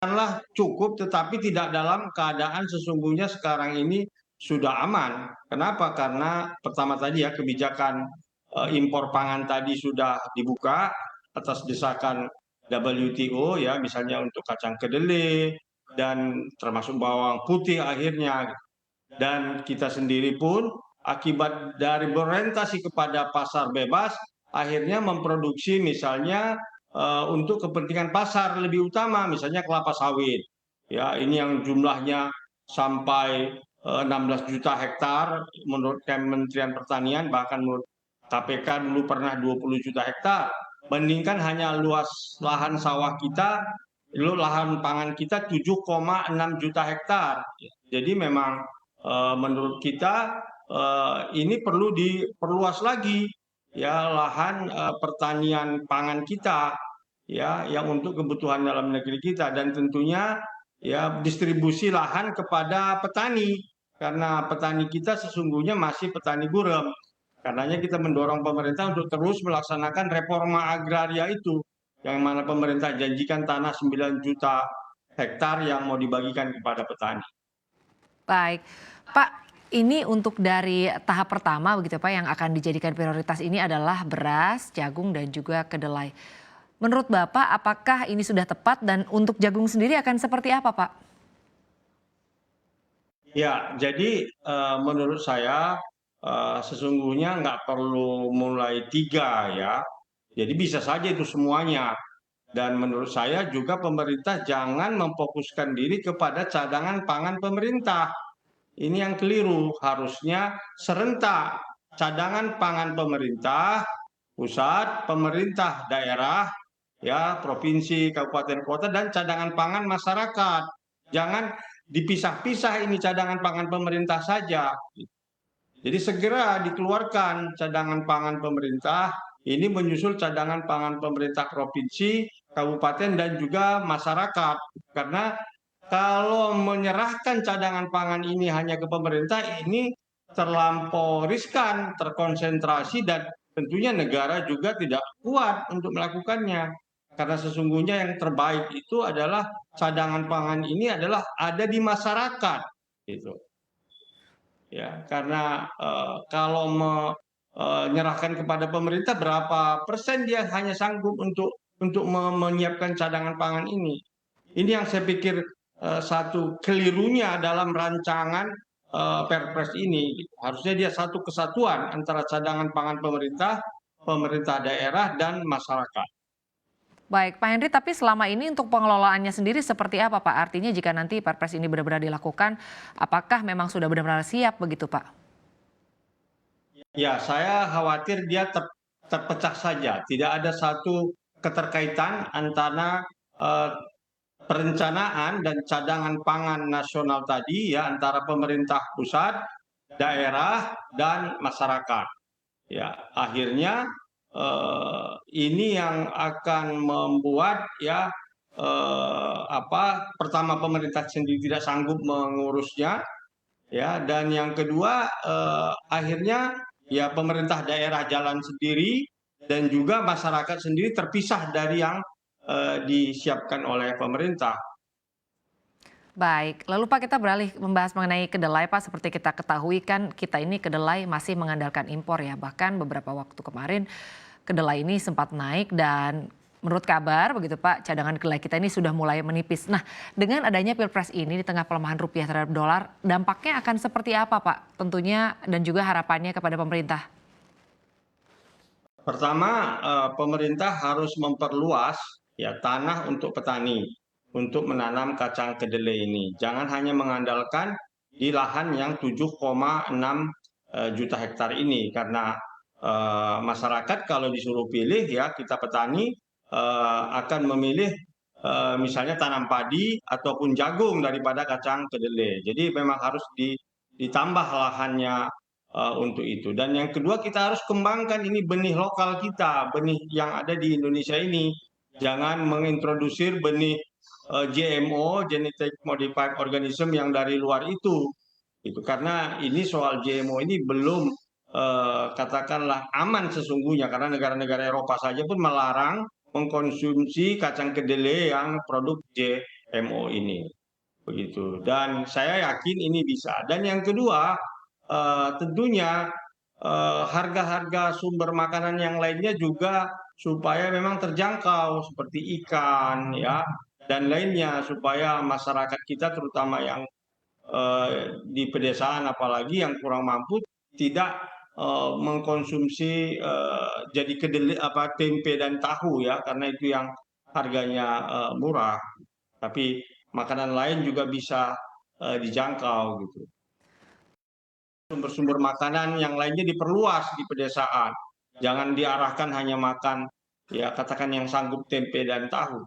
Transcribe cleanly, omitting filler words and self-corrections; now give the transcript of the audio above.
Katakanlah cukup, tetapi tidak dalam keadaan sesungguhnya sekarang ini sudah aman. Kenapa? Karena pertama tadi ya kebijakan impor pangan tadi sudah dibuka atas desakan WTO ya, misalnya untuk kacang kedelai dan termasuk bawang putih akhirnya. Dan kita sendiri pun akibat dari berorientasi kepada pasar bebas, akhirnya memproduksi misalnya untuk kepentingan pasar lebih utama, misalnya kelapa sawit. Ya, ini yang jumlahnya sampai 16 juta hektar menurut Kementerian Pertanian, bahkan menurut KPK dulu pernah 20 juta hektar. Bandingkan hanya luas lahan sawah kita, lahan pangan kita 7,6 juta hektar. Jadi memang menurut kita ini perlu diperluas lagi ya lahan pertanian pangan kita ya yang untuk kebutuhan dalam negeri kita, dan tentunya ya distribusi lahan kepada petani karena petani kita sesungguhnya masih petani gurem. Karenanya kita mendorong pemerintah untuk terus melaksanakan reforma agraria itu, yang mana pemerintah janjikan tanah 9 juta hektar yang mau dibagikan kepada petani. Baik, Pak, ini untuk dari tahap pertama begitu Pak yang akan dijadikan prioritas ini adalah beras, jagung dan juga kedelai. Menurut Bapak apakah ini sudah tepat dan untuk jagung sendiri akan seperti apa Pak? Ya, jadi menurut saya sesungguhnya nggak perlu mulai tiga ya. Jadi bisa saja itu semuanya. Dan menurut saya juga pemerintah jangan memfokuskan diri kepada cadangan pangan pemerintah. Ini yang keliru. Harusnya serentak cadangan pangan pemerintah pusat, pemerintah daerah, ya provinsi, kabupaten, kota, dan cadangan pangan masyarakat. Jangan dipisah-pisah ini cadangan pangan pemerintah saja. Jadi segera dikeluarkan cadangan pangan pemerintah, ini menyusul cadangan pangan pemerintah provinsi, kabupaten, dan juga masyarakat. Karena kalau menyerahkan cadangan pangan ini hanya ke pemerintah, ini terlampau riskan, terkonsentrasi, dan tentunya negara juga tidak kuat untuk melakukannya. Karena sesungguhnya yang terbaik itu adalah cadangan pangan ini adalah ada di masyarakat. Gitu. Ya, karena kalau menyerahkan kepada pemerintah berapa persen dia hanya sanggup untuk menyiapkan cadangan pangan ini. Ini yang saya pikir satu kelirunya dalam rancangan Perpres ini. Harusnya dia satu kesatuan antara cadangan pangan pemerintah, pemerintah daerah, dan masyarakat. Baik, Pak Henry, tapi selama ini untuk pengelolaannya sendiri seperti apa Pak? Artinya jika nanti Perpres ini benar-benar dilakukan, apakah memang sudah benar-benar siap begitu Pak? Ya, saya khawatir dia terpecah saja. Tidak ada satu keterkaitan antara eh, perencanaan dan cadangan pangan nasional tadi ya antara pemerintah pusat, daerah, dan masyarakat. Ya, akhirnya ini yang akan membuat ya pertama pemerintah sendiri tidak sanggup mengurusnya ya, dan yang kedua akhirnya ya pemerintah daerah jalan sendiri dan juga masyarakat sendiri terpisah dari yang disiapkan oleh pemerintah. Baik, lalu Pak kita beralih membahas mengenai kedelai Pak. Seperti kita ketahui kan kita ini kedelai masih mengandalkan impor ya. Bahkan beberapa waktu kemarin kedelai ini sempat naik dan menurut kabar begitu Pak cadangan kedelai kita ini sudah mulai menipis. Nah dengan adanya Pilpres ini di tengah pelemahan rupiah terhadap dolar dampaknya akan seperti apa Pak? Tentunya dan juga harapannya kepada pemerintah. Pertama, pemerintah harus memperluas ya tanah untuk petani untuk menanam kacang kedelai ini. Jangan hanya mengandalkan di lahan yang 7,6 juta hektar ini, karena masyarakat kalau disuruh pilih ya kita petani akan memilih misalnya tanam padi ataupun jagung daripada kacang kedelai. Jadi memang harus ditambah lahannya untuk itu. Dan yang kedua kita harus kembangkan ini benih lokal kita, benih yang ada di Indonesia ini. Jangan mengintrodusir benih GMO, genetic modified organism, yang dari luar itu. Itu karena ini soal GMO ini belum katakanlah aman sesungguhnya, karena negara-negara Eropa saja pun melarang mengkonsumsi kacang kedelai yang produk MO ini, begitu. Dan saya yakin ini bisa. Dan yang kedua, tentunya harga-harga sumber makanan yang lainnya juga supaya memang terjangkau seperti ikan ya dan lainnya supaya masyarakat kita terutama yang di pedesaan apalagi yang kurang mampu tidak mengkonsumsi jadi kedelai apa tempe dan tahu ya karena itu yang harganya murah tapi makanan lain juga bisa dijangkau gitu. Sumber-sumber makanan yang lainnya diperluas di pedesaan. Jangan diarahkan hanya makan ya katakan yang sanggup tempe dan tahu.